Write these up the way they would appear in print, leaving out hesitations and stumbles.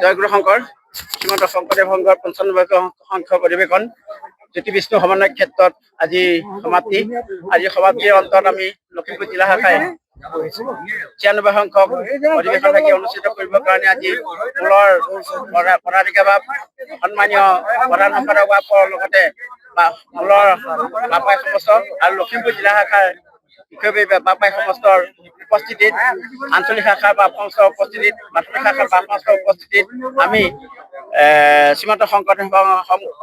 জয়গুৰু শংকৰ শ্ৰীমন্ত শংকৰদেৱ সংঘৰ 95 সংখ্যক অধিৱেশন জ্যোতি বিষ্ণু সমন্বয় ক্ষেত্ৰত আজি সমাপ্তি। আজি সমাপ্তিৰ অন্তত আমি লখিমপুৰ জিলা শাখাই 96 সংখ্যক অধিৱেশন থাকি অনুষ্ঠিত কৰিবৰ কাৰণে আজি মূলৰ পদাধিকাৰী বা সন্মানীয় প্ৰধান সম্পাদক বাপৰ লগতে মূলৰ বাপাই সমস্ত আৰু লখিমপুৰ জিলা শাখাৰ বিষয়ববী বাপাই সমস্তৰ উপস্থিতিত, আঞ্চলিক শাখাৰ বাপ সংস্থাৰ উপস্থিতিত, প্ৰাথমিক শাখাৰ বাপ সংস্থাৰ উপস্থিতিত আমি শ্ৰীমন্ত শংকৰদেৱ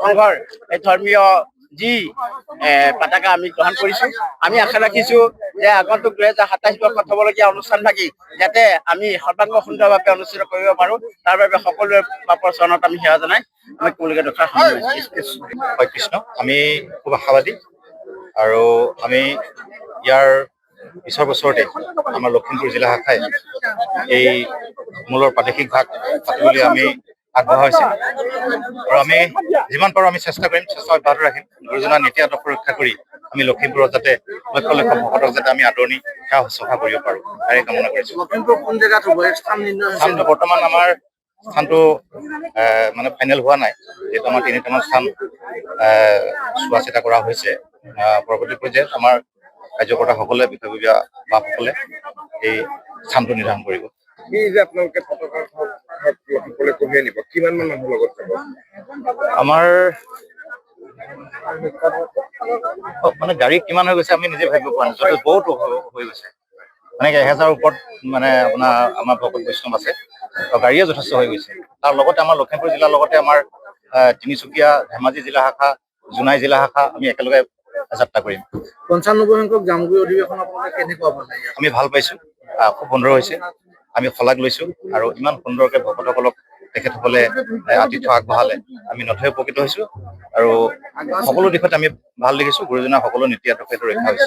সংঘৰ এই ধৰ্মীয় যি পতাকা আমি গ্ৰহণ কৰিছোঁ। আমি আশা ৰাখিছোঁ যে আগন্তুক 2027 বৰ্ষত হ'বলগীয়া অনুষ্ঠানভাগি যাতে আমি সৰ্বাংগ সুন্দৰভাৱে অনুষ্ঠিত কৰিব পাৰোঁ, তাৰ বাবে সকলোৱে বাপৰ চৰণত আমি সেৱা জনাই আমি ক'বলগীয়া দৰকাৰ হয়। কৃষ্ণ, আমি খুব আশাবাদী আৰু আমি ইয়াৰ পিছৰ বছৰতে আমাৰ লখিমপুৰ জিলা শাখাই এই মূলৰ প্ৰাদেশিক ভাগ পাতিবলৈ আমি আগবঢ়া হৈছে আৰু আমি যিমান পাৰোঁ আমি চেষ্টা কৰিম, চেষ্টা অব্যাহত ৰাখিম। গুৰুজনাৰ নীতি আদৰ্শ ৰক্ষা কৰি আমি লখিমপুৰত যাতে লক্ষ লক্ষ ভকতক যাতে আমি আদৰণি সেৱা শুশ্ৰূষা কৰিব পাৰোঁ তাৰে কামনা কৰিছোঁ। লখিমপুৰ কোন জেগাত হ'ব স্থান নিৰ্ণয়? স্থানটো বৰ্তমান আমাৰ স্থানটো মানে ফাইনেল হোৱা নাই, যিহেতু আমাৰ 3টামান স্থান চোৱা চিতা কৰা হৈছে। পৰৱৰ্তী পৰ্যায়ত আমাৰ কাৰ্যকৰ্তাসকলে বিষয়ববীয়া বাপসকলে এই স্থানটো নিৰ্ধাৰণ কৰিব। এই যে আপোনালোকে পতাকা লখিমপুৰলৈ কঢ়িয়াই নিব, কিমান মান মানুহৰ লগত যাব? আমাৰ মানে গাড়ী কিমান হৈ গৈছে আমি নিজে ভাবিব পৰা নাই, বহুত হৈ গৈছে। মানে 1000 ওপৰত মানে আপোনাৰ আমাৰ ভকত বৈষ্ণৱ আছে, গাড়ীয়ে যথেষ্ট হৈ গৈছে। তাৰ লগতে আমাৰ লখিমপুৰ জিলাৰ লগতে আমাৰ তিনিচুকীয়া, ধেমাজি জিলা শাখা, জোনাই জিলা শাখা আমি একেলগে যাত্ৰা কৰিম। 95 সংখ্যক জামগুৰি অধিৱেশন আপোনালোকে কেনেকুৱা পালে? আমি ভাল পাইছোঁ, খুব সুন্দৰ হৈছে। আমি শলাগ লৈছোঁ আৰু ইমান সুন্দৰকৈ ভকতসকলক তেখেতসকলে আতিথ্য আগবঢ়ালে আমি নথৈ উপকৃত হৈছোঁ আৰু সকলো দিশত আমি ভাল দেখিছোঁ। গুৰুজনাৰ সকলো নীতি আদৰ্শ ৰক্ষা হৈছে।